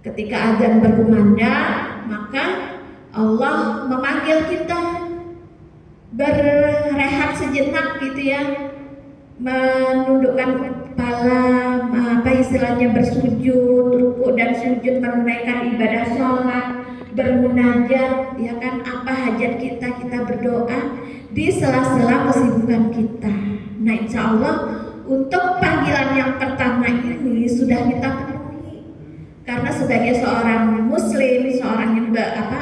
Ketika azan berkumandang, maka Allah memanggil kita berehat sejenak gitu ya, menundukkan kepala, istilahnya bersujud, rukuk dan sujud, menunaikan ibadah sholat, bermunajat, ya kan, apa hajat kita berdoa di sela-sela kesibukan kita. Nah, insya Allah untuk panggilan yang pertama ini sudah kita penuhi, karena sebagai seorang muslim, seorang yang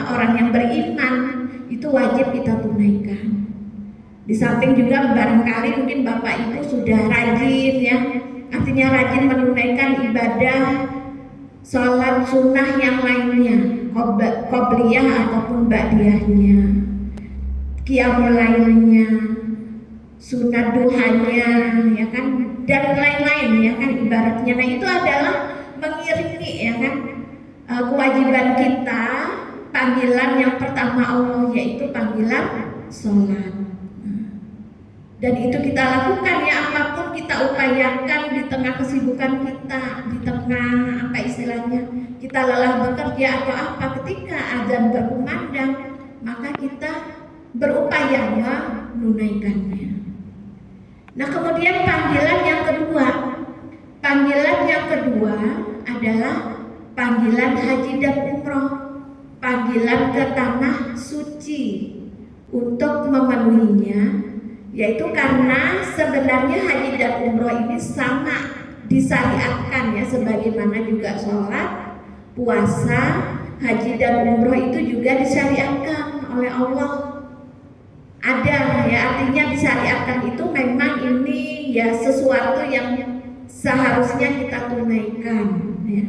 orang yang beriman, itu wajib kita tunaikan. Di samping juga barangkali mungkin Bapak Ibu sudah rajin ya, artinya rajin menunaikan ibadah sholat sunnah yang lainnya, qobliyah ataupun ba'diyahnya, qiyamul lailnya, sunat duhanya, ya kan, dan lain-lain ya kan ibaratnya. Nah, itu adalah mengiringi ya kan kewajiban kita, panggilan yang pertama Allah, yaitu panggilan sholat. Dan itu kita lakukan ya, apapun kita upayakan di tengah kesibukan kita, di tengah kita lelah bekerja atau apa, ketika azan berkumandang maka kita berupaya menunaikannya. Nah, kemudian panggilan yang kedua adalah panggilan haji dan umroh, panggilan ke tanah suci. Untuk memenuhinya, yaitu karena sebenarnya haji dan umroh ini sama disyariatkan ya, sebagaimana juga sholat, puasa, haji dan umroh itu juga disyariatkan oleh Allah. Ada ya, artinya disyariatkan itu memang ini ya sesuatu yang seharusnya kita tunaikan ya.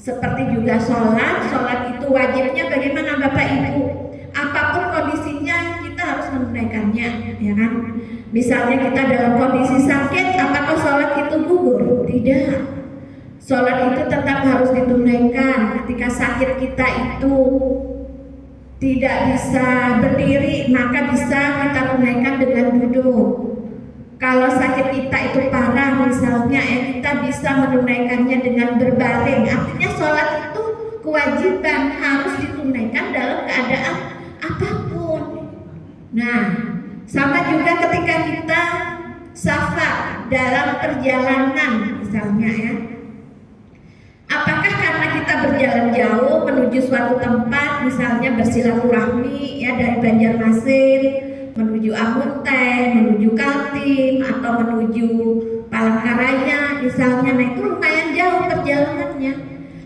Seperti juga sholat itu wajibnya bagaimana Bapak Ibu? Apapun kondisinya kita harus menunaikannya, ya kan? Misalnya kita dalam kondisi sakit, apakah sholat itu gugur? Tidak. Sholat itu tetap harus ditunaikan. Ketika sakit kita itu tidak bisa berdiri, maka bisa kita tunaikan dengan duduk. Kalau sakit kita itu parah misalnya, kita bisa menunaikannya dengan berbaring. Artinya sholat itu kewajiban, harus ditunaikan dalam keadaan apapun. Nah, sama juga ketika kita safar dalam perjalanan misalnya ya. Apakah karena kita berjalan jauh menuju suatu tempat, misalnya bersilaturahmi ya, dari Banjarmasin menuju Amunten, menuju Kaltim atau menuju Palangkaraya misalnya, nah itu lumayan jauh perjalanannya.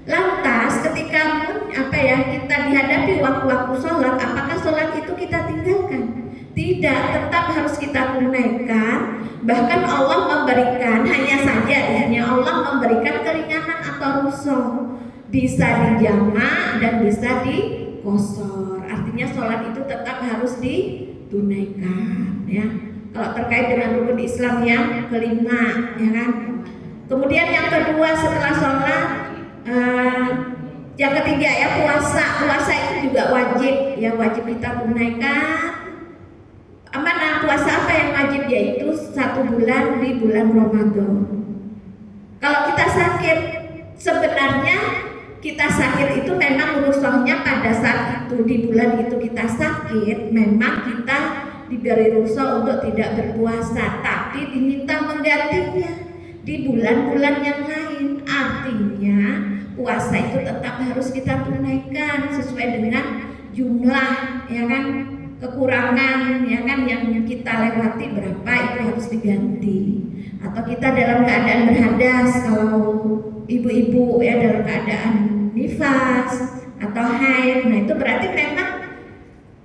Lantas ketika kita dihadapi waktu-waktu sholat, apakah sholat itu kita tinggalkan? Tidak, tetap harus kita tunaikan. Bahkan Allah memberikan, hanya Allah memberikan keringanan atau rukhsah, bisa dijamak dan bisa dikosor. Artinya sholat itu tetap harus ditunaikan ya. Kalau terkait dengan rukun Islam yang kelima ya kan. Kemudian yang kedua setelah sholat, yang ketiga ya puasa itu juga wajib ya, wajib kita tunaikan. Puasa apa yang wajib? Yaitu 1 bulan di bulan Ramadan. Kalau kita sakit, sebenarnya kita sakit itu memang rukhsahnya pada saat itu, di bulan itu kita sakit, memang kita diberi rukhsah untuk tidak berpuasa, tapi diminta menggantinya di bulan-bulan yang lain. Artinya puasa itu tetap harus kita tunaikan sesuai dengan jumlah ya kan, kekurangan ya kan yang kita lewati berapa itu harus diganti. Atau kita dalam keadaan berhadas, kalau ibu-ibu ya dalam keadaan nifas atau haid, nah itu berarti memang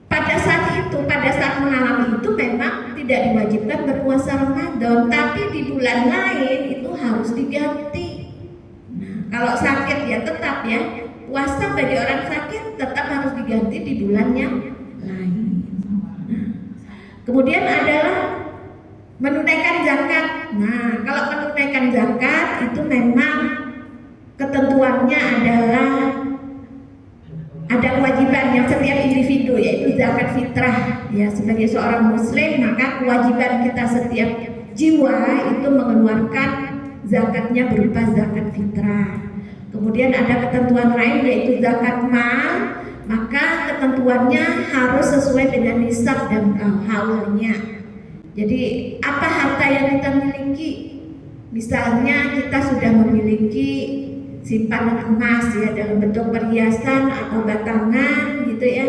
pada saat mengalami itu memang tidak diwajibkan berpuasa Ramadan, tapi di bulan lain itu harus diganti. Nah, kalau sakit ya tetap ya, puasa bagi orang sakit tetap harus diganti di bulan yang lain. Kemudian adalah menunaikan zakat. Nah, kalau menunaikan zakat itu memang ketentuannya adalah ada kewajiban yang setiap individu, yaitu zakat fitrah. Ya, sebagai seorang muslim maka kewajiban kita setiap jiwa itu mengeluarkan zakatnya berupa zakat fitrah. Kemudian ada ketentuan lain yaitu zakat mal, maka ketentuannya harus sesuai dengan nisab dan haulnya. Jadi apa harta yang kita miliki? Misalnya kita sudah memiliki simpanan emas ya dalam bentuk perhiasan atau batangan gitu ya,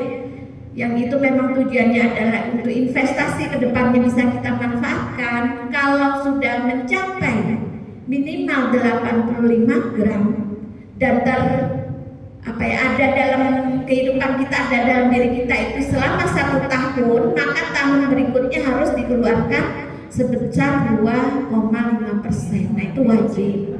yang itu memang tujuannya adalah untuk investasi ke depannya bisa kita manfaatkan. Kalau sudah mencapai minimal 85 gram dan ada dalam kehidupan kita, ada dalam diri kita itu selama 1 tahun, maka tahun berikutnya harus dikeluarkan sebesar 2,5%. Nah itu wajib.